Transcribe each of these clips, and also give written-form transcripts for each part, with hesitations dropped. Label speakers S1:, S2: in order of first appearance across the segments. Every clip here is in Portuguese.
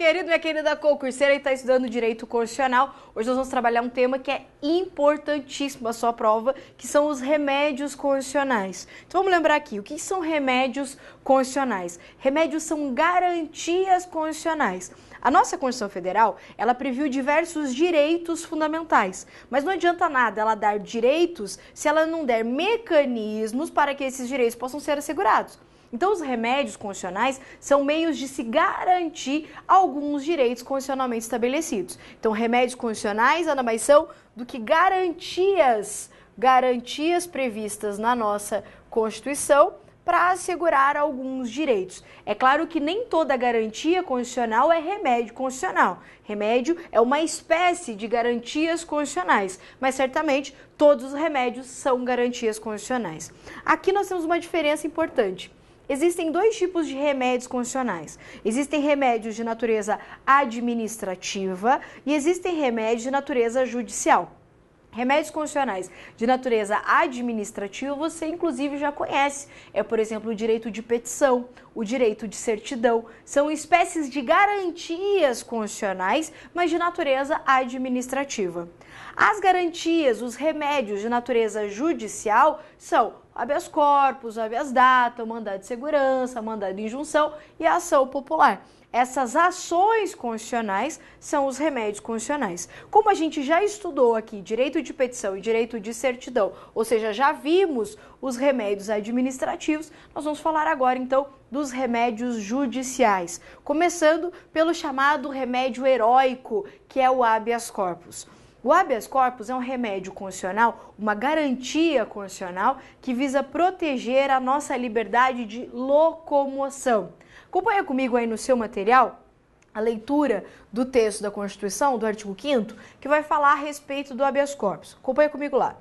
S1: querido, minha querida concurseira e está estudando Direito Constitucional. Hoje nós vamos trabalhar um tema que é importantíssimo à sua prova, que são os remédios constitucionais. Então vamos lembrar aqui, o que são remédios constitucionais? Remédios são garantias constitucionais. A nossa Constituição Federal, ela previu diversos direitos fundamentais, mas não adianta nada ela dar direitos se ela não der mecanismos para que esses direitos possam ser assegurados. Então, os remédios constitucionais são meios de se garantir alguns direitos constitucionalmente estabelecidos. Então, remédios constitucionais nada mais são do que garantias previstas na nossa Constituição para assegurar alguns direitos. É claro que nem toda garantia constitucional é remédio constitucional. Remédio é uma espécie de garantias constitucionais, mas certamente todos os remédios são garantias constitucionais. Aqui nós temos uma diferença importante. Existem dois tipos de remédios constitucionais. Existem remédios de natureza administrativa e existem remédios de natureza judicial. Remédios constitucionais de natureza administrativa você inclusive já conhece. É, por exemplo, o direito de petição, o direito de certidão. São espécies de garantias constitucionais, mas de natureza administrativa. As garantias, os remédios de natureza judicial são habeas corpus, habeas data, mandado de segurança, mandado de injunção e a ação popular. Essas ações constitucionais são os remédios constitucionais. Como a gente já estudou aqui direito de petição e direito de certidão, ou seja, já vimos os remédios administrativos, nós vamos falar agora então dos remédios judiciais, começando pelo chamado remédio heróico, que é o habeas corpus. O habeas corpus é um remédio constitucional, uma garantia constitucional que visa proteger a nossa liberdade de locomoção. Acompanha comigo aí no seu material a leitura do texto da Constituição, do artigo 5º, que vai falar a respeito do habeas corpus. Acompanha comigo lá.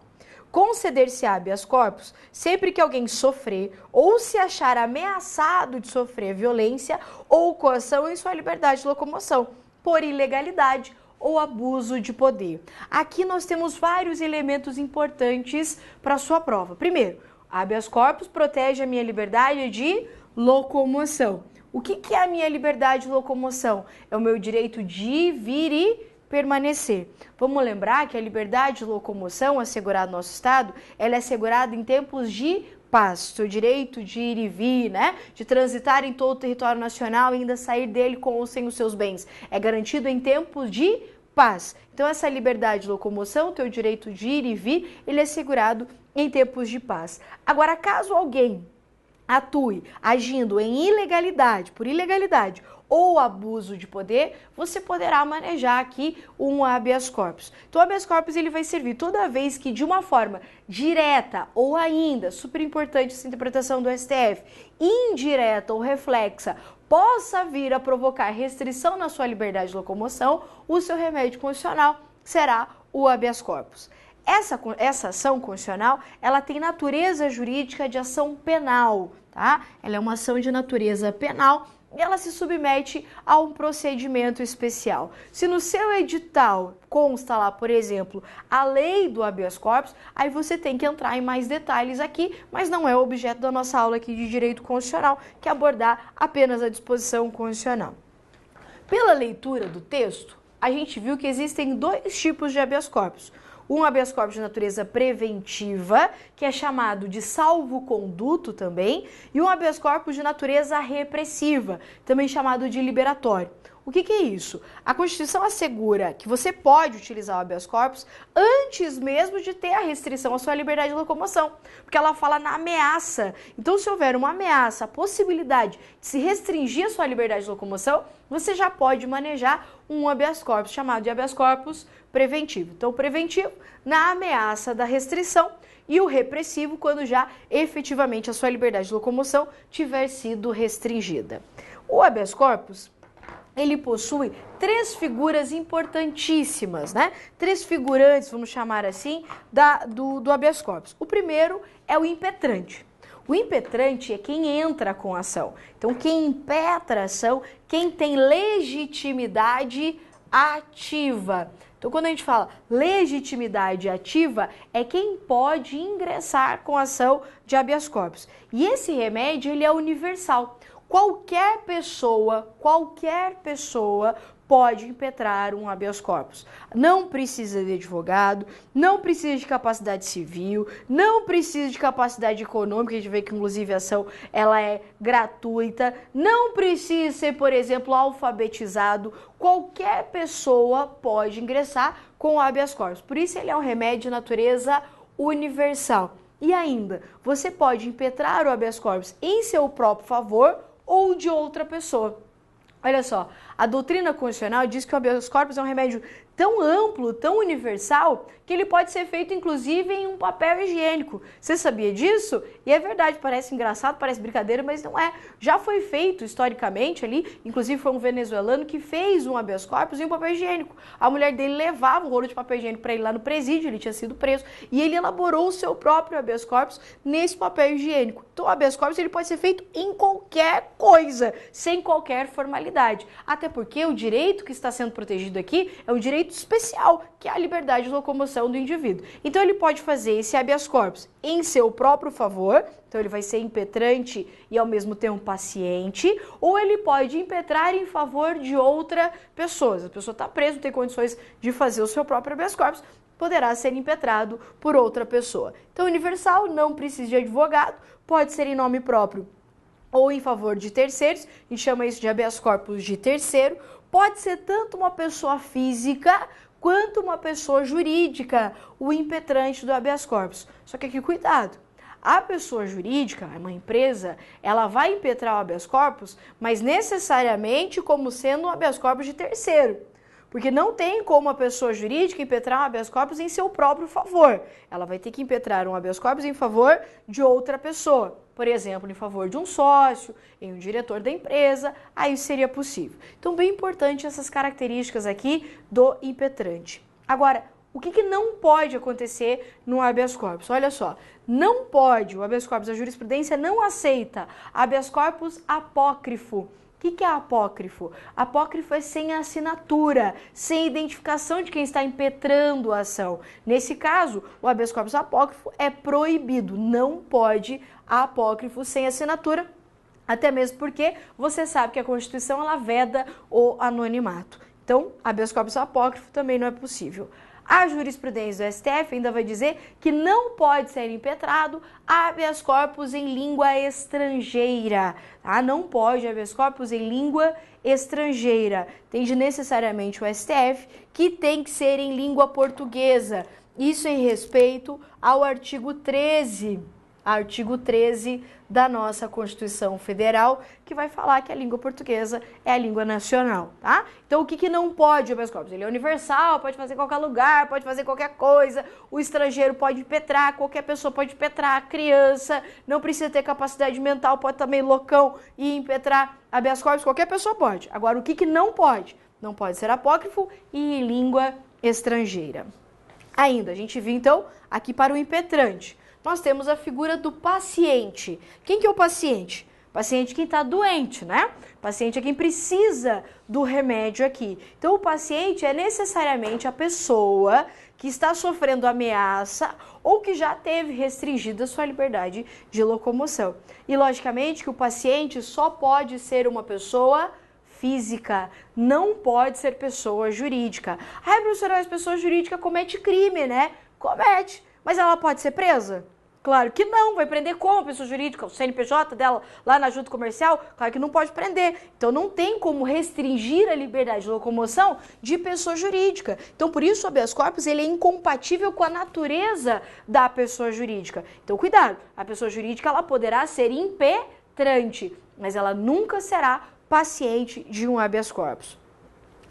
S1: Conceder-se habeas corpus sempre que alguém sofrer ou se achar ameaçado de sofrer violência ou coação em sua liberdade de locomoção, por ilegalidade ou abuso de poder. Aqui nós temos vários elementos importantes para a sua prova. Primeiro, habeas corpus protege a minha liberdade de locomoção. O que é a minha liberdade de locomoção? É o meu direito de vir e permanecer. Vamos lembrar que a liberdade de locomoção assegurada no nosso Estado, ela é assegurada em tempos de paz. Seu direito de ir e vir, né? De transitar em todo o território nacional e ainda sair dele com ou sem os seus bens. É garantido em tempos de paz. Então, essa liberdade de locomoção, teu direito de ir e vir, ele é assegurado em tempos de paz. Agora, caso alguém atue agindo em ilegalidade, por ilegalidade ou abuso de poder, você poderá manejar aqui um habeas corpus. Então, o habeas corpus ele vai servir toda vez que de uma forma direta ou ainda, super importante essa interpretação do STF, indireta ou reflexa, possa vir a provocar restrição na sua liberdade de locomoção, o seu remédio constitucional será o habeas corpus. Essa ação constitucional, ela tem natureza jurídica de ação penal, tá? Ela é uma ação de natureza penal e ela se submete a um procedimento especial. Se no seu edital consta lá, por exemplo, a lei do habeas corpus, aí você tem que entrar em mais detalhes aqui, mas não é o objeto da nossa aula aqui de Direito Constitucional, que é abordar apenas a disposição constitucional. Pela leitura do texto, a gente viu que existem dois tipos de habeas corpus. Um habeas corpus de natureza preventiva, que é chamado de salvo-conduto também, e um habeas corpus de natureza repressiva, também chamado de liberatório. O que é isso? A Constituição assegura que você pode utilizar o habeas corpus antes mesmo de ter a restrição à sua liberdade de locomoção, porque ela fala na ameaça. Então, se houver uma ameaça, a possibilidade de se restringir a sua liberdade de locomoção, você já pode manejar um habeas corpus, chamado de habeas corpus preventivo. Então, o preventivo na ameaça da restrição e o repressivo quando já efetivamente a sua liberdade de locomoção tiver sido restringida. O habeas corpus, ele possui três figuras importantíssimas, né? Três figurantes, vamos chamar assim, do habeas corpus. O primeiro é o impetrante. O impetrante é quem entra com a ação. Então, quem impetra a ação, quem tem legitimidade ativa. Então, quando a gente fala legitimidade ativa, é quem pode ingressar com a ação de habeas corpus. E esse remédio, ele é universal. qualquer pessoa pode impetrar um habeas corpus. Não precisa de advogado, não precisa de capacidade civil, não precisa de capacidade econômica, a gente vê que inclusive a ação ela é gratuita, não precisa ser, por exemplo, alfabetizado, qualquer pessoa pode ingressar com o habeas corpus. Por isso ele é um remédio de natureza universal. E ainda, você pode impetrar o habeas corpus em seu próprio favor ou de outra pessoa. Olha só, a doutrina constitucional diz que o habeas corpus é um remédio tão amplo, tão universal, que ele pode ser feito inclusive em um papel higiênico. Você sabia disso? E é verdade, parece engraçado, parece brincadeira, mas não é. Já foi feito historicamente ali, inclusive foi um venezuelano que fez um habeas corpus em um papel higiênico. A mulher dele levava um rolo de papel higiênico para ele lá no presídio, ele tinha sido preso, e ele elaborou o seu próprio habeas corpus nesse papel higiênico. Então o habeas corpus ele pode ser feito em qualquer coisa, sem qualquer formalidade. Até porque o direito que está sendo protegido aqui é um direito especial, que é a liberdade de locomoção do indivíduo. Então ele pode fazer esse habeas corpus em seu próprio favor, então ele vai ser impetrante e ao mesmo tempo paciente, ou ele pode impetrar em favor de outra pessoa. Se a pessoa está presa, não tem condições de fazer o seu próprio habeas corpus, poderá ser impetrado por outra pessoa. Então universal, não precisa de advogado, pode ser em nome próprio ou em favor de terceiros, a gente chama isso de habeas corpus de terceiro, pode ser tanto uma pessoa física quanto uma pessoa jurídica, o impetrante do habeas corpus. Só que aqui, cuidado, a pessoa jurídica, uma empresa, ela vai impetrar o habeas corpus, mas necessariamente como sendo um habeas corpus de terceiro. Porque não tem como a pessoa jurídica impetrar um habeas corpus em seu próprio favor. Ela vai ter que impetrar um habeas corpus em favor de outra pessoa. Por exemplo, em favor de um sócio, em um diretor da empresa, aí seria possível. Então, bem importante essas características aqui do impetrante. Agora, o que não pode acontecer no habeas corpus? Olha só, não pode, o habeas corpus, a jurisprudência não aceita habeas corpus apócrifo. O que é apócrifo? Apócrifo é sem assinatura, sem identificação de quem está impetrando a ação. Nesse caso, o habeas corpus apócrifo é proibido, não pode apócrifo sem assinatura, até mesmo porque você sabe que a Constituição ela veda o anonimato. Então, habeas corpus apócrifo também não é possível. A jurisprudência do STF ainda vai dizer que não pode ser impetrado habeas corpus em língua estrangeira, tá? Não pode habeas corpus em língua estrangeira. Entende necessariamente o STF que tem que ser em língua portuguesa. Isso em respeito ao artigo 13 da nossa Constituição Federal, que vai falar que a língua portuguesa é a língua nacional, tá? Então, o que não pode o habeas corpus? Ele é universal, pode fazer em qualquer lugar, pode fazer qualquer coisa, o estrangeiro pode impetrar, qualquer pessoa pode impetrar, a criança não precisa ter capacidade mental, pode estar meio loucão e impetrar habeas corpus, qualquer pessoa pode. Agora, o que não pode? Não pode ser apócrifo e em língua estrangeira. Ainda, a gente viu, então, aqui para o impetrante. Nós temos a figura do paciente. Quem que é o paciente? Paciente é quem está doente, né? Paciente é quem precisa do remédio aqui. Então, o paciente é necessariamente a pessoa que está sofrendo ameaça ou que já teve restringida sua liberdade de locomoção. E, logicamente, que o paciente só pode ser uma pessoa física, não pode ser pessoa jurídica. Ai, professora, mas pessoa jurídica comete crime, né? Comete, mas ela pode ser presa? Claro que não, vai prender como a pessoa jurídica, o CNPJ dela lá na junta comercial? Claro que não pode prender. Então não tem como restringir a liberdade de locomoção de pessoa jurídica. Então por isso o habeas corpus ele é incompatível com a natureza da pessoa jurídica. Então cuidado, a pessoa jurídica ela poderá ser impetrante, mas ela nunca será paciente de um habeas corpus.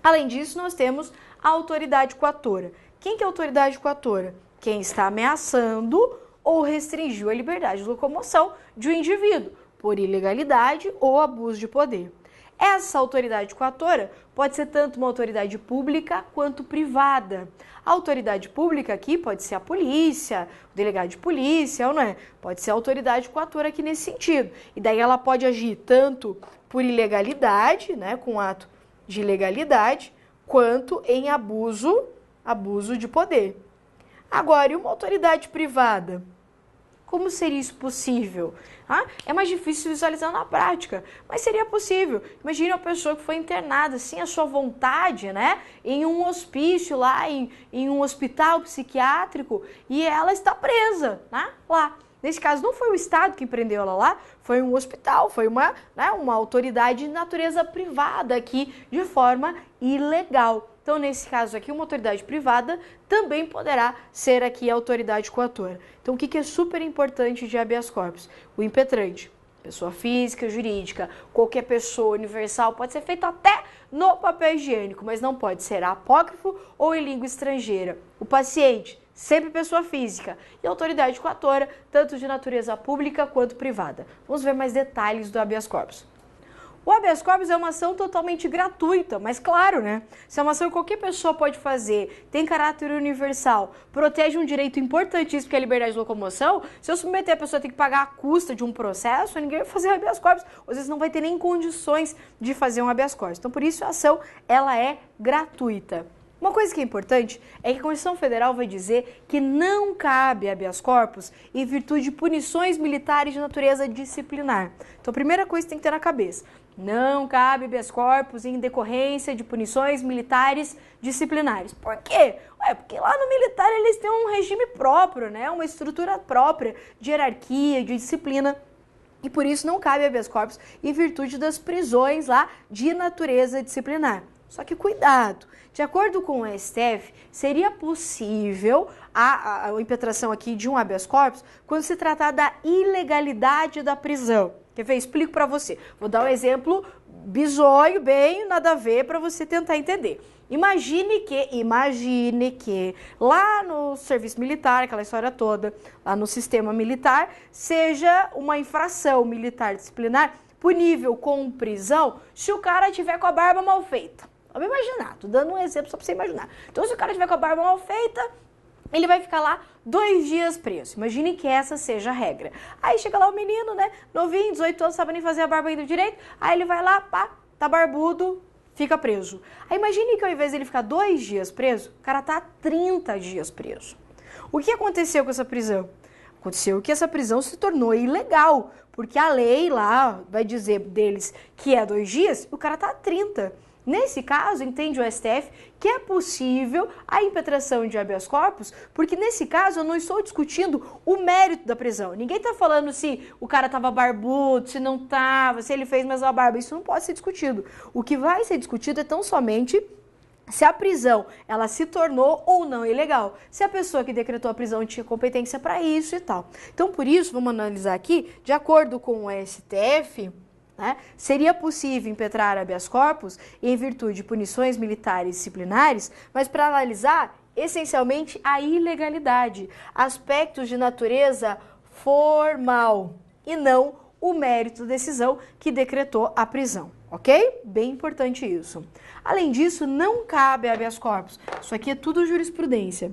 S1: Além disso, nós temos a autoridade coatora. Quem que é a autoridade coatora? Quem está ameaçando ou restringiu a liberdade de locomoção de um indivíduo por ilegalidade ou abuso de poder. Essa autoridade coatora pode ser tanto uma autoridade pública quanto privada. A autoridade pública aqui pode ser a polícia, o delegado de polícia, ou não é? Pode ser a autoridade coatora aqui nesse sentido. E daí ela pode agir tanto por ilegalidade, né, com ato de ilegalidade, quanto em abuso de poder. Agora, e uma autoridade privada? Como seria isso possível? É mais difícil visualizar na prática, mas seria possível. Imagine uma pessoa que foi internada sem a sua vontade, né? Em um hospício lá, em um hospital psiquiátrico, e ela está presa, né? Lá. Nesse caso, não foi o Estado que prendeu ela lá, foi um hospital, foi uma autoridade de natureza privada aqui, de forma ilegal. Então, nesse caso aqui, uma autoridade privada também poderá ser aqui a autoridade coatora. Então, o que é super importante de habeas corpus? O impetrante, pessoa física, jurídica, qualquer pessoa universal, pode ser feito até no papel higiênico, mas não pode ser apócrifo ou em língua estrangeira. O paciente, sempre pessoa física, e autoridade coatora, tanto de natureza pública quanto privada. Vamos ver mais detalhes do habeas corpus. O habeas corpus é uma ação totalmente gratuita, mas claro, né? Se é uma ação que qualquer pessoa pode fazer, tem caráter universal, protege um direito importantíssimo que é a liberdade de locomoção, se eu submeter a pessoa a ter que pagar a custa de um processo, ninguém vai fazer habeas corpus, às vezes não vai ter nem condições de fazer um habeas corpus. Então, por isso, a ação ela é gratuita. Uma coisa que é importante é que a Constituição Federal vai dizer que não cabe habeas corpus em virtude de punições militares de natureza disciplinar. Então, a primeira coisa que tem que ter na cabeça, não cabe habeas corpus em decorrência de punições militares disciplinares. Por quê? Porque lá no militar eles têm um regime próprio, né? Uma estrutura própria de hierarquia, de disciplina. E por isso não cabe habeas corpus em virtude das prisões lá de natureza disciplinar. Só que cuidado, de acordo com o STF, seria possível a impetração aqui de um habeas corpus quando se tratar da ilegalidade da prisão. Quer ver? Explico para você. Vou dar um exemplo bizonho, bem nada a ver, para você tentar entender. Imagine que lá no serviço militar, aquela história toda, lá no sistema militar, seja uma infração militar disciplinar punível com prisão se o cara tiver com a barba mal feita. Vamos imaginar, tô dando um exemplo só para você imaginar. Então, se o cara tiver com a barba mal feita, ele vai ficar lá 2 dias preso. Imagine que essa seja a regra. Aí chega lá o menino, né, novinho, 18 anos, sabe nem fazer a barba ainda direito, aí ele vai lá, pá, tá barbudo, fica preso. Aí imagine que ao invés dele ficar 2 dias preso, o cara tá 30 dias preso. O que aconteceu com essa prisão? Aconteceu que essa prisão se tornou ilegal, porque a lei lá vai dizer deles que é 2 dias, e o cara tá 30. Nesse caso, entende o STF que é possível a impetração de habeas corpus, porque nesse caso eu não estou discutindo o mérito da prisão. Ninguém está falando se o cara estava barbudo, se não estava, se ele fez mais uma barba. Isso não pode ser discutido. O que vai ser discutido é tão somente se a prisão ela se tornou ou não ilegal, se a pessoa que decretou a prisão tinha competência para isso e tal. Então, por isso, vamos analisar aqui, de acordo com o STF, né, seria possível impetrar habeas corpus em virtude de punições militares disciplinares, mas para analisar essencialmente a ilegalidade, aspectos de natureza formal e não o mérito da decisão que decretou a prisão, ok? Bem importante isso. Além disso, não cabe habeas corpus, isso aqui é tudo jurisprudência.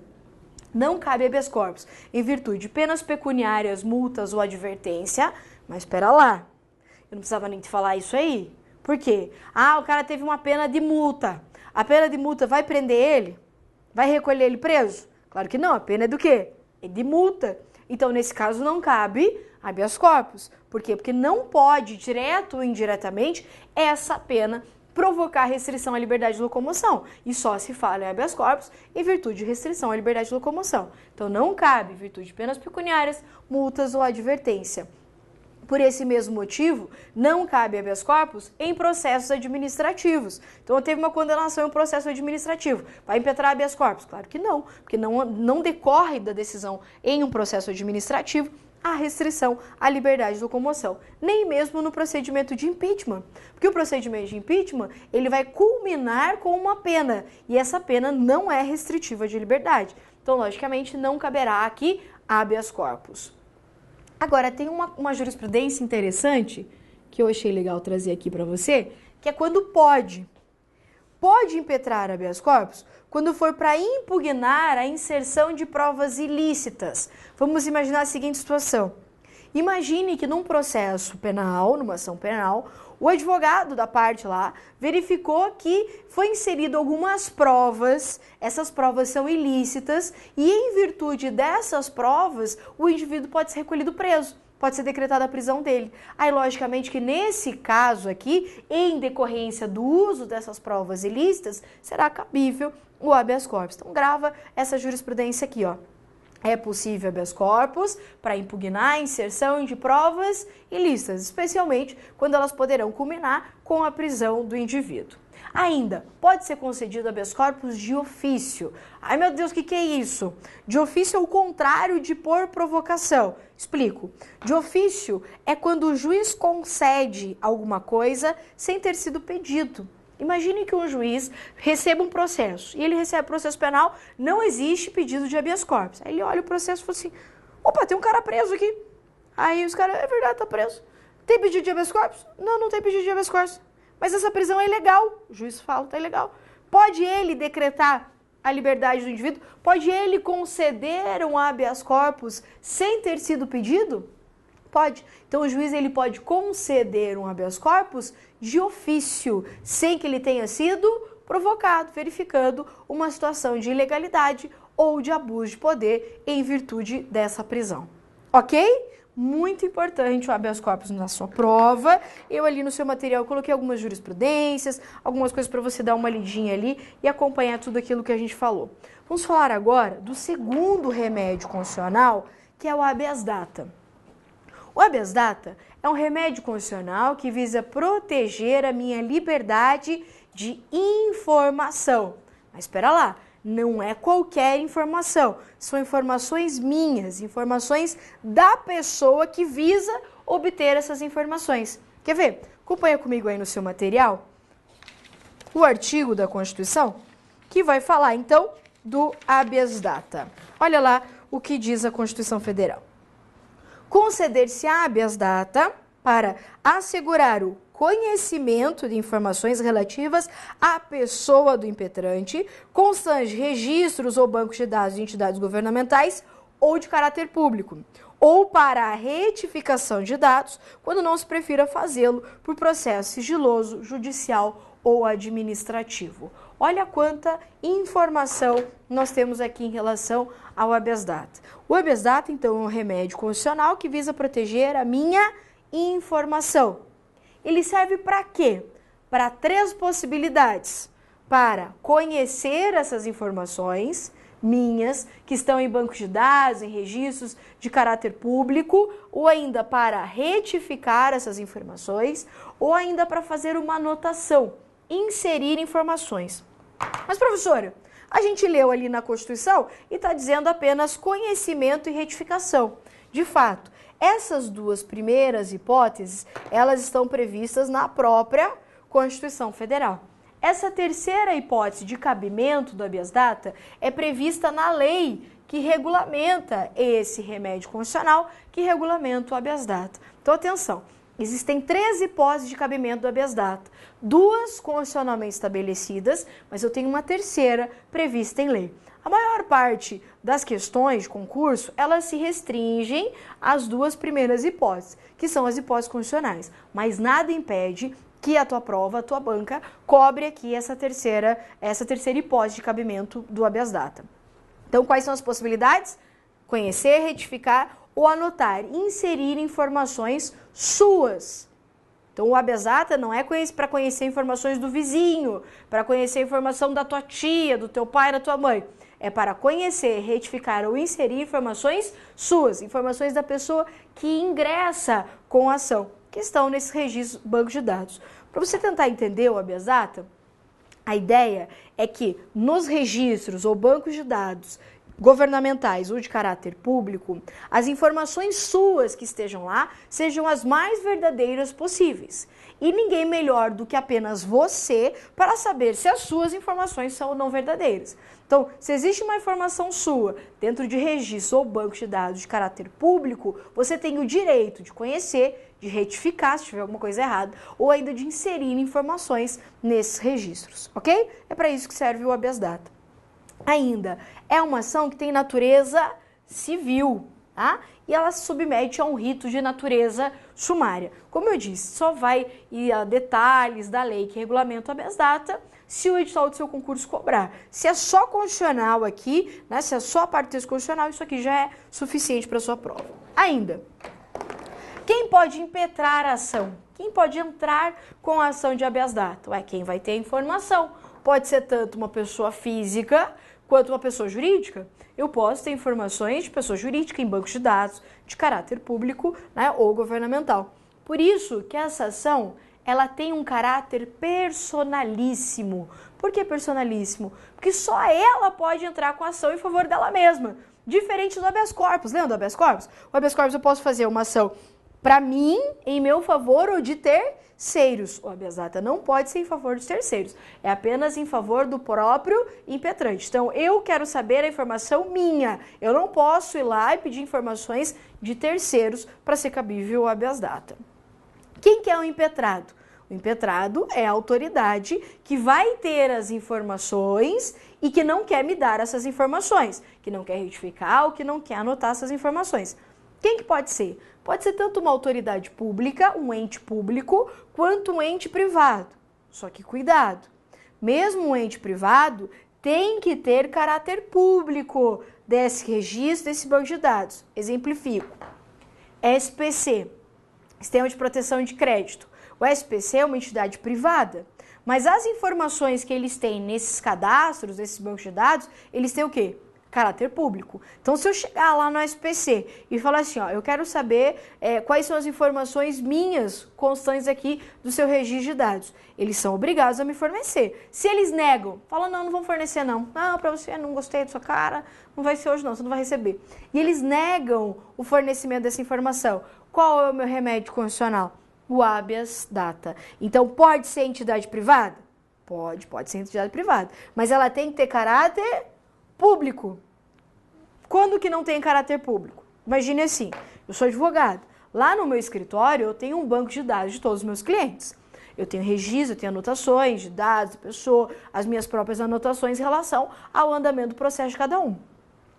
S1: Não cabe habeas corpus em virtude de penas pecuniárias, multas ou advertência, mas espera lá. Eu não precisava nem te falar isso aí. Por quê? O cara teve uma pena de multa. A pena de multa vai prender ele? Vai recolher ele preso? Claro que não. A pena é do quê? É de multa. Então, nesse caso, não cabe habeas corpus. Por quê? Porque não pode, direto ou indiretamente, essa pena provocar restrição à liberdade de locomoção. E só se fala em habeas corpus em virtude de restrição à liberdade de locomoção. Então, não cabe em virtude de penas pecuniárias, multas ou advertência. Por esse mesmo motivo, não cabe habeas corpus em processos administrativos. Então, teve uma condenação em um processo administrativo. Vai impetrar habeas corpus? Claro que não, porque não decorre da decisão em um processo administrativo a restrição à liberdade de locomoção, nem mesmo no procedimento de impeachment. Porque o procedimento de impeachment, ele vai culminar com uma pena, e essa pena não é restritiva de liberdade. Então, logicamente, não caberá aqui habeas corpus. Agora, tem uma jurisprudência interessante, que eu achei legal trazer aqui para você, que é quando pode. Pode impetrar habeas corpus quando for para impugnar a inserção de provas ilícitas. Vamos imaginar a seguinte situação. Imagine que num processo penal, numa ação penal, O advogado da parte lá verificou que foi inserido algumas provas, essas provas são ilícitas e em virtude dessas provas o indivíduo pode ser recolhido preso, pode ser decretada a prisão dele. Aí, logicamente, que nesse caso aqui, em decorrência do uso dessas provas ilícitas, será cabível o habeas corpus. Então, grava essa jurisprudência aqui, ó. É possível habeas corpus para impugnar a inserção de provas ilícitas, especialmente quando elas poderão culminar com a prisão do indivíduo. Ainda, pode ser concedido habeas corpus de ofício. Ai, meu Deus, o que é isso? De ofício é o contrário de por provocação. Explico. De ofício é quando o juiz concede alguma coisa sem ter sido pedido. Imagine que um juiz receba um processo, e ele recebe processo penal, não existe pedido de habeas corpus. Aí ele olha o processo e fala assim, opa, tem um cara preso aqui. Aí os caras, é verdade, tá preso. Tem pedido de habeas corpus? Não, não tem pedido de habeas corpus. Mas essa prisão é ilegal. O juiz fala, tá ilegal. Pode ele decretar a liberdade do indivíduo? Pode ele conceder um habeas corpus sem ter sido pedido? Pode. Então, o juiz ele pode conceder um habeas corpus de ofício, sem que ele tenha sido provocado, verificando uma situação de ilegalidade ou de abuso de poder em virtude dessa prisão. Ok? Muito importante o habeas corpus na sua prova. Eu ali no seu material coloquei algumas jurisprudências, algumas coisas para você dar uma lidinha ali e acompanhar tudo aquilo que a gente falou. Vamos falar agora do segundo remédio constitucional, que é o habeas data. O habeas data é um remédio constitucional que visa proteger a minha liberdade de informação. Mas espera lá, não é qualquer informação, são informações minhas, informações da pessoa que visa obter essas informações. Quer ver? Acompanha comigo aí no seu material o artigo da Constituição que vai falar então do habeas data. Olha lá o que diz a Constituição Federal. Conceder-se habeas data para assegurar o conhecimento de informações relativas à pessoa do impetrante, constantes registros ou bancos de dados de entidades governamentais ou de caráter público, ou para a retificação de dados, quando não se prefira fazê-lo por processo sigiloso, judicial ou administrativo. Olha quanta informação nós temos aqui em relação ao habeas data. O habeas data, então, é um remédio constitucional que visa proteger a minha informação. Ele serve para quê? Para 3 possibilidades. Para conhecer essas informações minhas, que estão em bancos de dados, em registros de caráter público, ou ainda para retificar essas informações, ou ainda para fazer uma anotação, inserir informações. Mas, professora, a gente leu ali na Constituição e está dizendo apenas conhecimento e retificação. De fato, essas 2 primeiras hipóteses, elas estão previstas na própria Constituição Federal. Essa terceira hipótese de cabimento do habeas data é prevista na lei que regulamenta esse remédio constitucional, que regulamenta o habeas data. Então, atenção, existem 3 hipóteses de cabimento do habeas data. 2 constitucionalmente estabelecidas, mas eu tenho uma terceira prevista em lei. A maior parte das questões de concurso, elas se restringem às 2 primeiras hipóteses, que são as hipóteses constitucionais, mas nada impede que a tua prova, a tua banca, cobre aqui essa terceira hipótese de cabimento do habeas data. Então, quais são as possibilidades? Conhecer, retificar ou anotar, inserir informações suas. Então, o habeas data não é para conhecer informações do vizinho, para conhecer informação da tua tia, do teu pai, da tua mãe. É para conhecer, retificar ou inserir informações suas, informações da pessoa que ingressa com a ação, que estão nesses registros, bancos de dados. Para você tentar entender o habeas data, a ideia é que nos registros ou bancos de dados governamentais ou de caráter público, as informações suas que estejam lá sejam as mais verdadeiras possíveis. E ninguém melhor do que apenas você para saber se as suas informações são ou não verdadeiras. Então, se existe uma informação sua dentro de registro ou banco de dados de caráter público, você tem o direito de conhecer, de retificar se tiver alguma coisa errada, ou ainda de inserir informações nesses registros, ok? É para isso que serve o habeas data. Ainda, é uma ação que tem natureza civil. tá? E ela se submete a um rito de natureza sumária. Como eu disse, só vai ir a detalhes da lei que regulamenta o habeas data se o edital do seu concurso cobrar. Se é só constitucional aqui, né, se é só a parte do texto constitucional, isso aqui já é suficiente para sua prova. Ainda, quem pode impetrar a ação? Quem pode entrar com a ação de habeas data? Ué, quem vai ter a informação. Pode ser tanto uma pessoa física quanto uma pessoa jurídica. Eu posso ter informações de pessoa jurídica em bancos de dados de caráter público, né, ou governamental. Por isso que essa ação ela tem um caráter personalíssimo. Por que personalíssimo? Porque só ela pode entrar com a ação em favor dela mesma. Diferente do habeas corpus. Lembra do habeas corpus? O habeas corpus eu posso fazer uma ação para mim, em meu favor ou de terceiros. O habeas data não pode ser em favor de terceiros. É apenas em favor do próprio impetrante. Então, eu quero saber a informação minha. Eu não posso ir lá e pedir informações de terceiros para ser cabível o habeas data. Quem que é o impetrado? O impetrado é a autoridade que vai ter as informações e que não quer me dar essas informações, que não quer retificar ou que não quer anotar essas informações. Quem que pode ser? Pode ser tanto uma autoridade pública, um ente público, quanto um ente privado. Só que cuidado, mesmo um ente privado tem que ter caráter público desse registro, desse banco de dados. Exemplifico. SPC, Sistema de Proteção de Crédito. O SPC é uma entidade privada, mas as informações que eles têm nesses cadastros, nesses bancos de dados, eles têm o quê? Caráter público. Então, se eu chegar lá no SPC e falar assim, ó, eu quero saber quais são as informações minhas constantes aqui do seu registro de dados, eles são obrigados a me fornecer. Se eles negam, falam, não vão fornecer não. Não, pra você, não gostei da sua cara, não vai ser hoje não, você não vai receber. E eles negam o fornecimento dessa informação. Qual é o meu remédio constitucional? O habeas data. Então, pode ser entidade privada? Pode ser entidade privada. Mas ela tem que ter caráter público. Quando que não tem caráter público? Imagine assim, eu sou advogado. Lá no meu escritório eu tenho um banco de dados de todos os meus clientes. Eu tenho registro, eu tenho anotações de dados da pessoa, as minhas próprias anotações em relação ao andamento do processo de cada um.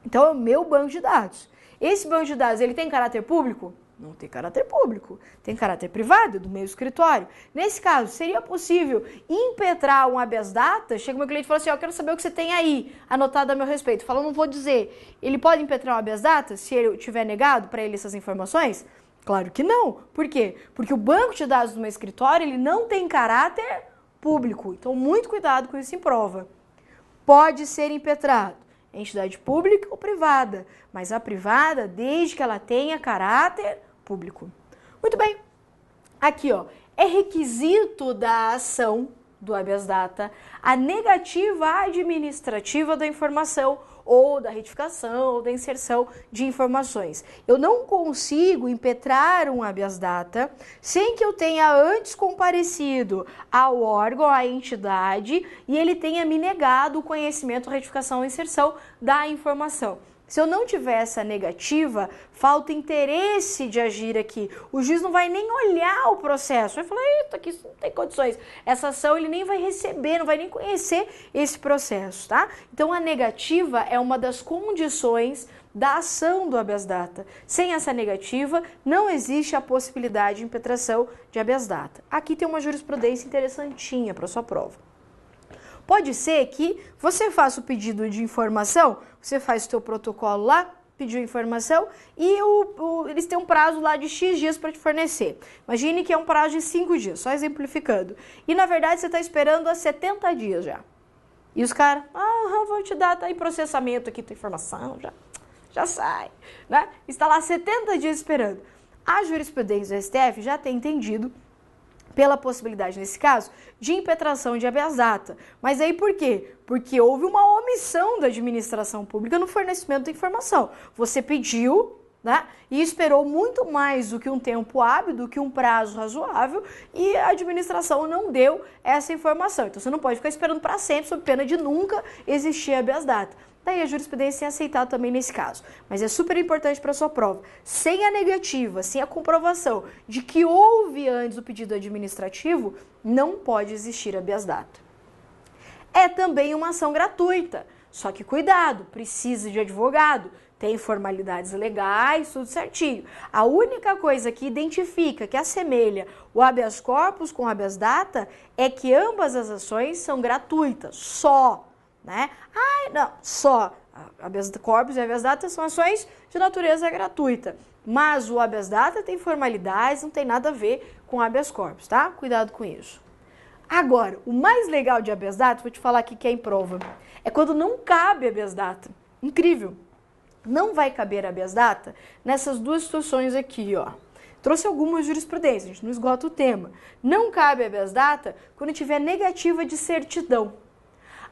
S1: Então é o meu banco de dados. Esse banco de dados, ele tem caráter público? Não tem caráter público, tem caráter privado do meu escritório. Nesse caso, seria possível impetrar um habeas data? Chega o meu cliente e fala assim, eu quero saber o que você tem aí anotado a meu respeito. Fala, não vou dizer. Ele pode impetrar um habeas data se ele tiver negado para ele essas informações? Claro que não. Por quê? Porque o banco de dados do meu escritório, ele não tem caráter público. Então, muito cuidado com isso em prova. Pode ser impetrado. Entidade pública ou privada, mas a privada desde que ela tenha caráter público. Muito bem, aqui ó, é requisito da ação do habeas data a negativa administrativa da informação ou da retificação ou da inserção de informações. Eu não consigo impetrar um habeas data sem que eu tenha antes comparecido ao órgão, à entidade, e ele tenha me negado o conhecimento, a retificação ou inserção da informação. Se eu não tiver essa negativa, falta interesse de agir aqui. O juiz não vai nem olhar o processo, vai falar, eita, aqui não tem condições. Essa ação ele nem vai receber, não vai nem conhecer esse processo, tá? Então a negativa é uma das condições da ação do habeas data. Sem essa negativa, não existe a possibilidade de impetração de habeas data. Aqui tem uma jurisprudência interessantinha para sua prova. Pode ser que você faça o pedido de informação, você faz o seu protocolo lá, pediu informação e eles têm um prazo lá de X dias para te fornecer. Imagine que é um prazo de 5 dias, só exemplificando. E na verdade você está esperando há 70 dias já. E os caras, vou te dar, tá em processamento aqui tua informação, já sai, né? Está lá 70 dias esperando. A jurisprudência do STF já tem entendido pela possibilidade, nesse caso, de impetração de habeas data. Mas aí por quê? Porque houve uma omissão da administração pública no fornecimento da informação. Você pediu, né, e esperou muito mais do que um tempo hábil, do que um prazo razoável, e a administração não deu essa informação. Então você não pode ficar esperando para sempre, sob pena de nunca existir habeas data. Daí a jurisprudência é aceitada também nesse caso. Mas é super importante para a sua prova. Sem a negativa, sem a comprovação de que houve antes o pedido administrativo, não pode existir habeas data. É também uma ação gratuita. Só que cuidado, precisa de advogado. tem formalidades legais, tudo certinho. A única coisa que identifica, que assemelha o habeas corpus com o habeas data é que ambas as ações são gratuitas, só, né? Não, só. Habeas corpus e habeas data são ações de natureza gratuita, mas o habeas data tem formalidades, não tem nada a ver com habeas corpus, tá? Cuidado com isso. Agora, o mais legal de habeas data, vou te falar aqui que é em prova, é quando não cabe habeas data. Incrível! Não vai caber habeas data nessas duas situações aqui, ó. Trouxe algumas jurisprudências, a gente não esgota o tema. Não cabe habeas data quando tiver negativa de certidão.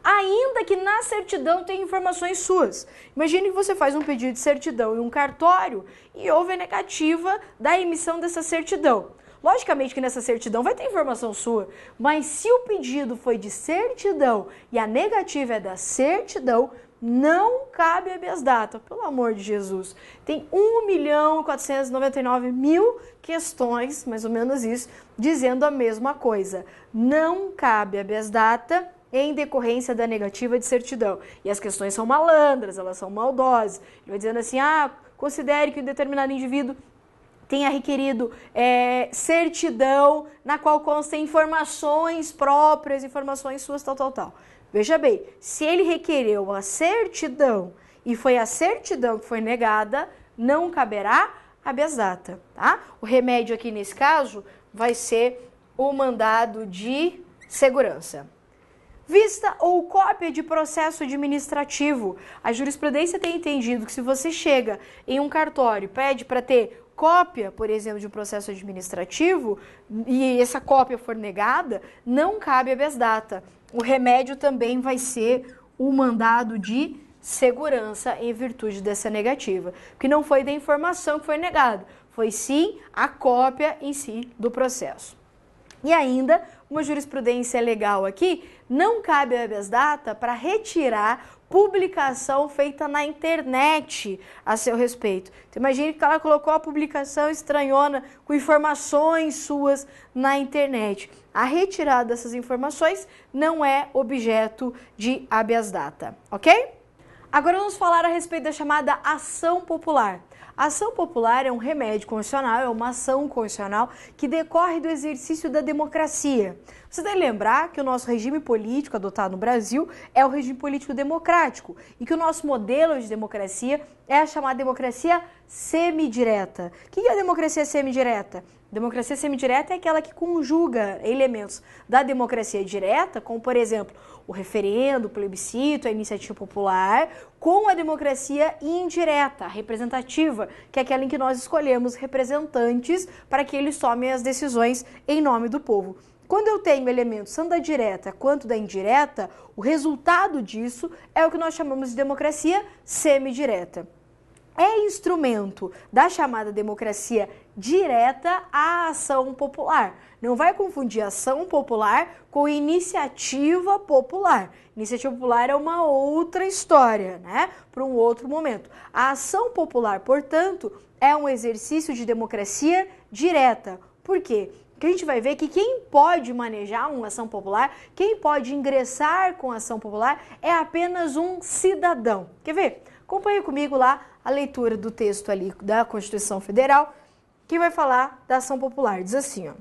S1: Ainda que na certidão tenha informações suas. Imagine que você faz um pedido de certidão em um cartório e houve a negativa da emissão dessa certidão. Logicamente que nessa certidão vai ter informação sua, mas se o pedido foi de certidão e a negativa é da certidão, não cabe habeas data, pelo amor de Jesus. Tem 1.499.000 questões, mais ou menos isso, dizendo a mesma coisa. Não cabe habeas data em decorrência da negativa de certidão. E as questões são malandras, elas são maldosas. Ele vai dizendo assim, considere que um determinado indivíduo tenha requerido certidão na qual constem informações próprias, informações suas, tal. Veja bem, se ele requereu a certidão e foi a certidão que foi negada, não caberá habeas data, tá? O remédio aqui nesse caso vai ser o mandado de segurança. Vista ou cópia de processo administrativo. A jurisprudência tem entendido que se você chega em um cartório e pede para ter cópia, por exemplo, de um processo administrativo e essa cópia for negada, não cabe habeas data. O remédio também vai ser o mandado de segurança em virtude dessa negativa, porque não foi da informação que foi negada, foi sim a cópia em si do processo. E ainda, uma jurisprudência legal aqui, não cabe habeas data para retirar publicação feita na internet a seu respeito. Então, imagine que ela colocou a publicação estranhona com informações suas na internet. A retirada dessas informações não é objeto de habeas data, ok? Agora vamos falar a respeito da chamada ação popular. A ação popular é um remédio constitucional, é uma ação constitucional que decorre do exercício da democracia. Você deve lembrar que o nosso regime político adotado no Brasil é o regime político democrático e que o nosso modelo de democracia é a chamada democracia semidireta. O que é a democracia semidireta? Democracia semidireta é aquela que conjuga elementos da democracia direta, como, por exemplo, o referendo, o plebiscito, a iniciativa popular, com a democracia indireta, representativa, que é aquela em que nós escolhemos representantes para que eles tomem as decisões em nome do povo. Quando eu tenho elementos tanto da direta quanto da indireta, o resultado disso é o que nós chamamos de democracia semidireta. É instrumento da chamada democracia direta a ação popular. Não vai confundir ação popular com iniciativa popular. Iniciativa popular é uma outra história, né? Para um outro momento. A ação popular, portanto, é um exercício de democracia direta. Por quê? Porque a gente vai ver que quem pode manejar uma ação popular, quem pode ingressar com a ação popular é apenas um cidadão. Quer ver? Acompanhe comigo lá a leitura do texto ali da Constituição Federal, que vai falar da ação popular. Diz assim, ó: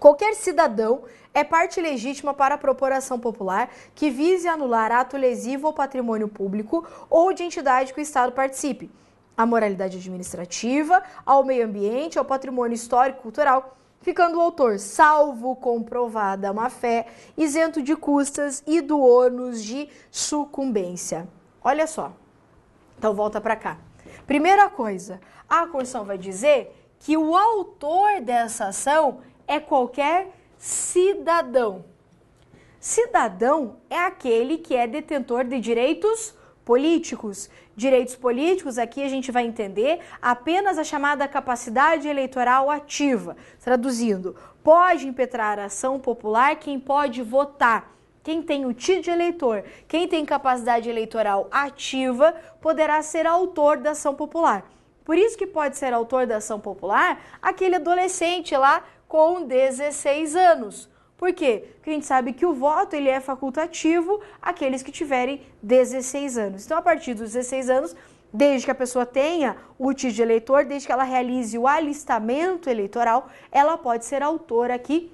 S1: qualquer cidadão é parte legítima para propor ação popular que vise anular ato lesivo ao patrimônio público ou de entidade que o Estado participe, à moralidade administrativa, ao meio ambiente, ao patrimônio histórico e cultural, ficando o autor, salvo comprovada má-fé, isento de custas e do ônus de sucumbência. Olha só. Então, volta para cá. Primeira coisa, a Constituição vai dizer que o autor dessa ação é qualquer cidadão. Cidadão é aquele que é detentor de direitos políticos. Direitos políticos, aqui a gente vai entender apenas a chamada capacidade eleitoral ativa. Traduzindo, pode impetrar ação popular quem pode votar. Quem tem o título de eleitor, quem tem capacidade eleitoral ativa, poderá ser autor da ação popular. Por isso que pode ser autor da ação popular aquele adolescente lá com 16 anos. Por quê? Porque a gente sabe que o voto ele é facultativo àqueles que tiverem 16 anos. Então, a partir dos 16 anos, desde que a pessoa tenha o título de eleitor, desde que ela realize o alistamento eleitoral, ela pode ser autora aqui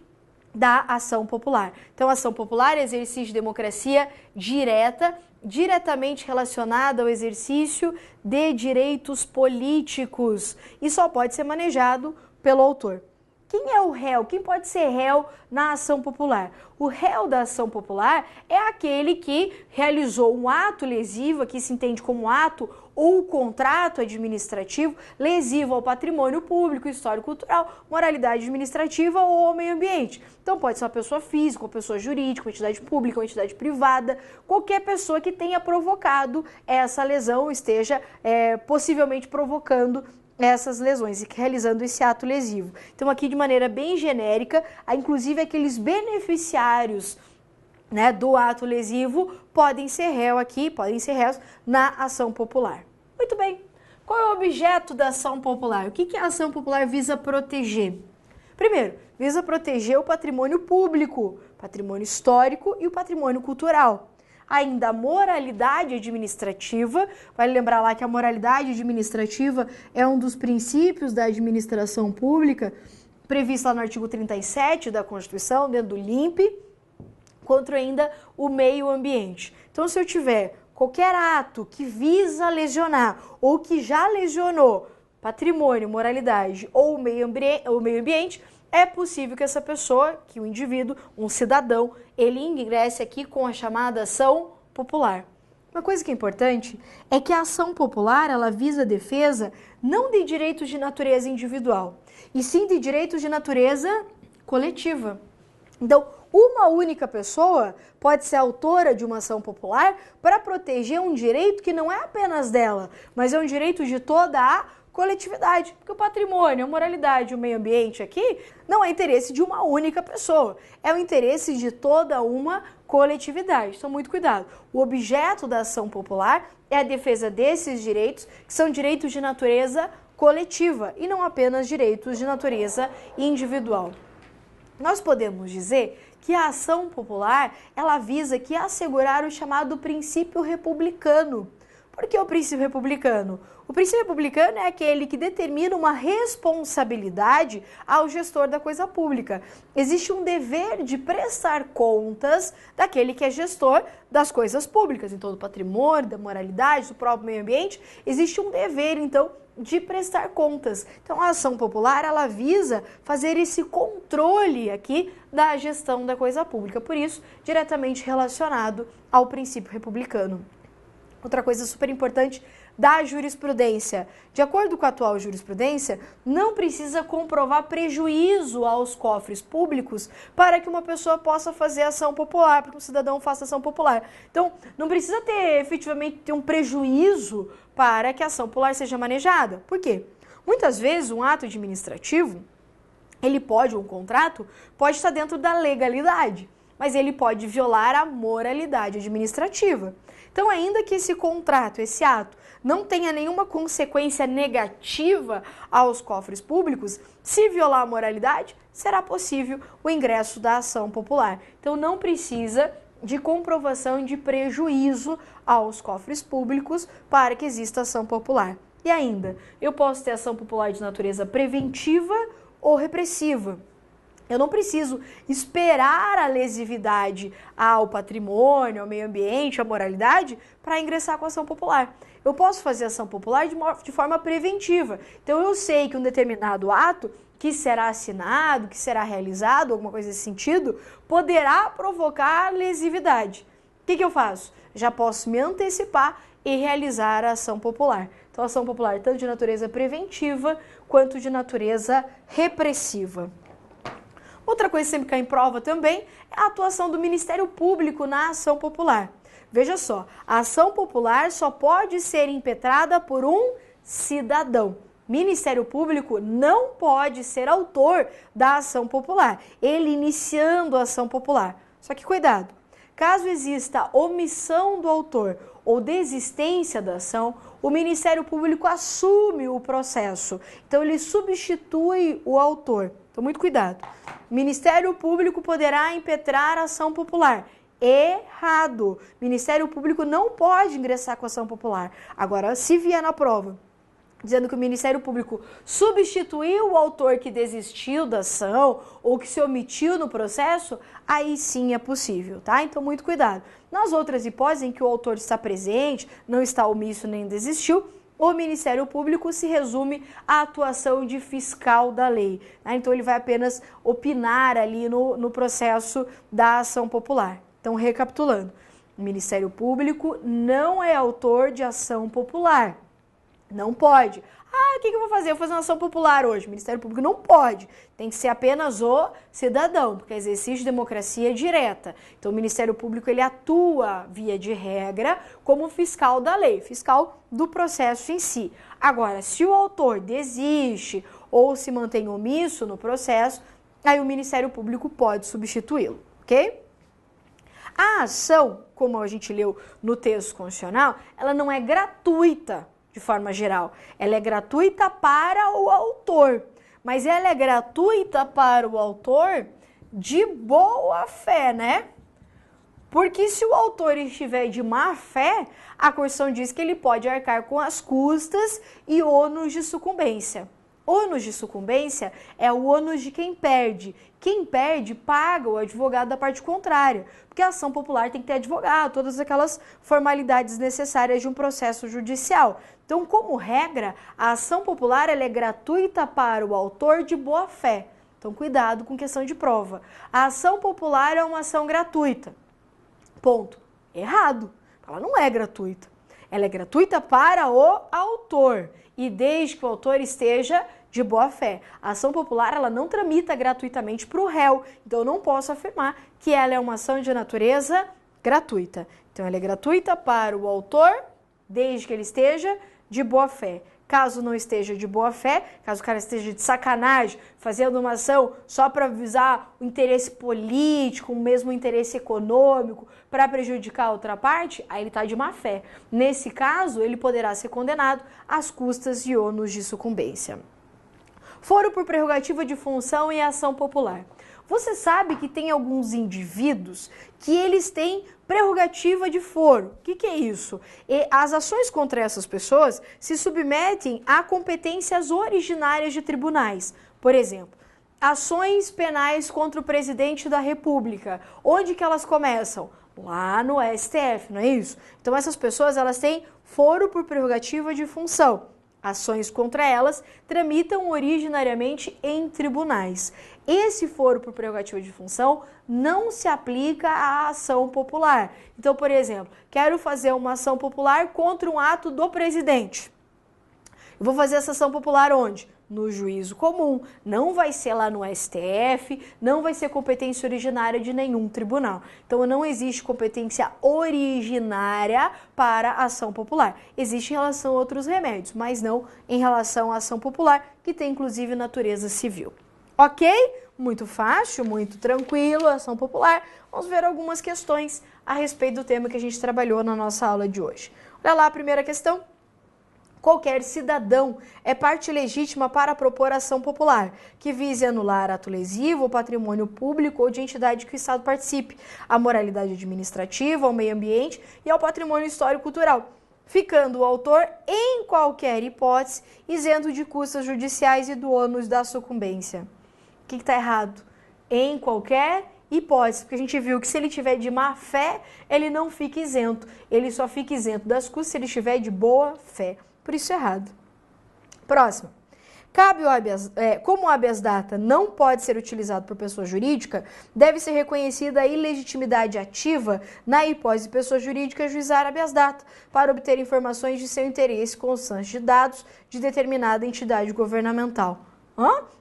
S1: da ação popular. Então, a ação popular é exercício de democracia direta, diretamente relacionada ao exercício de direitos políticos e só pode ser manejado pelo autor. Quem é o réu? Quem pode ser réu na ação popular? O réu da ação popular é aquele que realizou um ato lesivo, aqui se entende como ato ou contrato administrativo lesivo ao patrimônio público, histórico, cultural, moralidade administrativa ou ao meio ambiente. Então pode ser uma pessoa física, uma pessoa jurídica, uma entidade pública, uma entidade privada, qualquer pessoa que tenha provocado essa lesão, esteja possivelmente provocando essas lesões e realizando esse ato lesivo. Então aqui de maneira bem genérica, inclusive aqueles beneficiários, né, do ato lesivo podem ser réus na ação popular. Muito bem. Qual é o objeto da ação popular? O que a ação popular visa proteger? Primeiro, visa proteger o patrimônio público, patrimônio histórico e o patrimônio cultural. Ainda a moralidade administrativa, vale lembrar lá que a moralidade administrativa é um dos princípios da administração pública, previsto lá no artigo 37 da Constituição, dentro do LIMP, contra ainda o meio ambiente. Então, se eu tiver qualquer ato que visa lesionar ou que já lesionou patrimônio, moralidade ou o meio ambiente, é possível que essa pessoa, que o indivíduo, um cidadão, ele ingresse aqui com a chamada ação popular. Uma coisa que é importante é que a ação popular, ela visa a defesa não de direitos de natureza individual, e sim de direitos de natureza coletiva. Então, uma única pessoa pode ser autora de uma ação popular para proteger um direito que não é apenas dela, mas é um direito de toda a coletividade, porque o patrimônio, a moralidade, o meio ambiente aqui não é interesse de uma única pessoa, é o interesse de toda uma coletividade. Então, muito cuidado. O objeto da ação popular é a defesa desses direitos, que são direitos de natureza coletiva e não apenas direitos de natureza individual. Nós podemos dizer que a ação popular, ela visa aqui assegurar o chamado princípio republicano. Por que o princípio republicano? O princípio republicano é aquele que determina uma responsabilidade ao gestor da coisa pública. Existe um dever de prestar contas daquele que é gestor das coisas públicas, então do patrimônio, da moralidade, do próprio meio ambiente. Existe um dever, então, de prestar contas. Então, a ação popular, ela visa fazer esse controle aqui da gestão da coisa pública, por isso, diretamente relacionado ao princípio republicano. Outra coisa super importante da jurisprudência. De acordo com a atual jurisprudência, não precisa comprovar prejuízo aos cofres públicos para que uma pessoa possa fazer ação popular, para que um cidadão faça ação popular. Então, não precisa efetivamente ter um prejuízo para que a ação popular seja manejada. Por quê? Muitas vezes um ato administrativo, um contrato, pode estar dentro da legalidade, mas ele pode violar a moralidade administrativa. Então, ainda que esse contrato, esse ato, não tenha nenhuma consequência negativa aos cofres públicos, se violar a moralidade, será possível o ingresso da ação popular. Então, não precisa de comprovação de prejuízo aos cofres públicos para que exista ação popular. E ainda, eu posso ter ação popular de natureza preventiva ou repressiva. Eu não preciso esperar a lesividade ao patrimônio, ao meio ambiente, à moralidade, para ingressar com a ação popular. Eu posso fazer ação popular de forma preventiva. Então, eu sei que um determinado ato que será assinado, que será realizado, alguma coisa nesse sentido, poderá provocar lesividade. O que eu faço? Já posso me antecipar e realizar a ação popular. Então, a ação popular tanto de natureza preventiva quanto de natureza repressiva. Outra coisa que sempre cai em prova também é a atuação do Ministério Público na ação popular. Veja só, a ação popular só pode ser impetrada por um cidadão. Ministério Público não pode ser autor da ação popular, ele iniciando a ação popular. Só que cuidado, caso exista omissão do autor ou desistência da ação, o Ministério Público assume o processo. Então, ele substitui o autor. Então, muito cuidado. O Ministério Público poderá impetrar a ação popular Errado. Ministério Público não pode ingressar com ação popular. Agora, se vier na prova dizendo que o Ministério Público substituiu o autor que desistiu da ação ou que se omitiu no processo, aí sim é possível, tá? Então, muito cuidado. Nas outras hipóteses em que o autor está presente, não está omisso nem desistiu, o Ministério Público se resume à atuação de fiscal da lei, né? Então, ele vai apenas opinar ali no processo da ação popular. Então, recapitulando, o Ministério Público não é autor de ação popular. Não pode. O que eu vou fazer? Eu vou fazer uma ação popular hoje. O Ministério Público não pode. Tem que ser apenas o cidadão, porque exercício de democracia direta. Então, o Ministério Público ele atua, via de regra, como fiscal da lei, fiscal do processo em si. Agora, se o autor desiste ou se mantém omisso no processo, aí o Ministério Público pode substituí-lo, ok? A ação, como a gente leu no texto constitucional, ela não é gratuita. De forma geral, ela é gratuita para o autor, mas ela é gratuita para o autor de boa fé, né? Porque se o autor estiver de má fé, a Constituição diz que ele pode arcar com as custas e ônus de sucumbência. Ônus de sucumbência é o ônus de quem perde. Quem perde paga o advogado da parte contrária, porque a ação popular tem que ter advogado, todas aquelas formalidades necessárias de um processo judicial. Então, como regra, a ação popular ela é gratuita para o autor de boa fé. Então, cuidado com questão de prova. A ação popular é uma ação gratuita. Ponto. Errado. Ela não é gratuita. Ela é gratuita para o autor e desde que o autor esteja de boa fé. A ação popular ela não tramita gratuitamente para o réu, então eu não posso afirmar que ela é uma ação de natureza gratuita. Então ela é gratuita para o autor desde que ele esteja de boa fé. Caso não esteja de boa fé, caso o cara esteja de sacanagem, fazendo uma ação só para visar o interesse político, mesmo o interesse econômico, para prejudicar a outra parte, aí ele está de má fé. Nesse caso, ele poderá ser condenado às custas e ônus de sucumbência. Foro por prerrogativa de função e ação popular. Você sabe que tem alguns indivíduos que eles têm prerrogativa de foro. O que é isso? E as ações contra essas pessoas se submetem a competências originárias de tribunais. Por exemplo, ações penais contra o presidente da República. Onde que elas começam? Lá no STF, não é isso? Então essas pessoas elas têm foro por prerrogativa de função. Ações contra elas tramitam originariamente em tribunais. Esse foro por prerrogativa de função não se aplica à ação popular. Então, por exemplo, quero fazer uma ação popular contra um ato do presidente. Eu vou fazer essa ação popular onde? No juízo comum. Não vai ser lá no STF, não vai ser competência originária de nenhum tribunal. Então, não existe competência originária para a ação popular. Existe em relação a outros remédios, mas não em relação à ação popular, que tem inclusive natureza civil. Ok? Muito fácil, muito tranquilo, ação popular. Vamos ver algumas questões a respeito do tema que a gente trabalhou na nossa aula de hoje. Olha lá a primeira questão. Qualquer cidadão é parte legítima para propor ação popular, que vise anular ato lesivo, o patrimônio público ou de entidade que o Estado participe, a moralidade administrativa, ao meio ambiente e ao patrimônio histórico-cultural, ficando o autor, em qualquer hipótese, isento de custas judiciais e do ônus da sucumbência. O que está errado? Em qualquer hipótese, porque a gente viu que se ele tiver de má fé, ele não fica isento, ele só fica isento das custas se ele estiver de boa fé. Por isso é errado. Próximo. Cabe como o habeas data não pode ser utilizado por pessoa jurídica, deve ser reconhecida a ilegitimidade ativa na hipótese de pessoa jurídica ajuizar habeas data para obter informações de seu interesse constante de dados de determinada entidade governamental.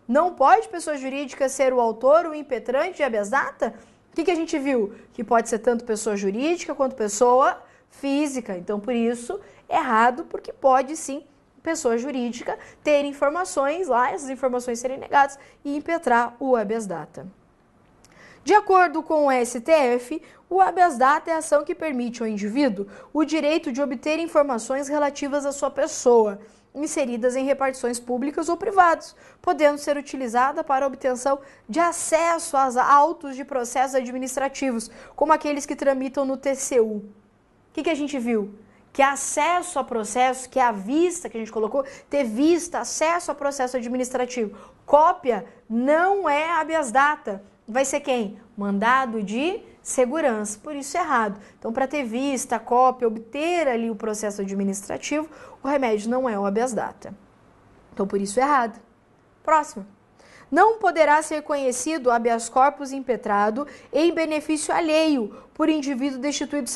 S1: Não pode pessoa jurídica ser o autor, o impetrante de habeas data? O que a gente viu? Que pode ser tanto pessoa jurídica quanto pessoa física. Então, por isso, errado, porque pode sim pessoa jurídica ter informações lá, essas informações serem negadas e impetrar o habeas data. De acordo com o STF, o habeas data é a ação que permite ao indivíduo o direito de obter informações relativas à sua pessoa, inseridas em repartições públicas ou privadas, podendo ser utilizada para a obtenção de acesso aos autos de processos administrativos, como aqueles que tramitam no TCU. O que a gente viu? Que acesso a processo, que é a vista que a gente colocou, ter vista, acesso a processo administrativo. Cópia não é habeas data. Vai ser quem? Mandado de segurança. Por isso é errado. Então, para ter vista, cópia, obter ali o processo administrativo, o remédio não é o habeas data. Então, por isso é errado. Próximo. Não poderá ser conhecido habeas corpus impetrado em benefício alheio por indivíduo destituído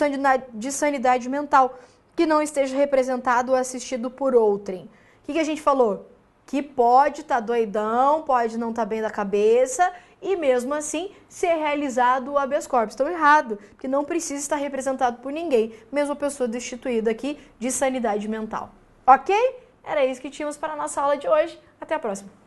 S1: de sanidade mental, que não esteja representado ou assistido por outrem. O que a gente falou? Que pode estar doidão, pode não estar bem da cabeça e mesmo assim ser realizado o habeas corpus. Então, errado, porque não precisa estar representado por ninguém, mesmo a pessoa destituída aqui de sanidade mental. Ok? Era isso que tínhamos para a nossa aula de hoje. Até a próxima.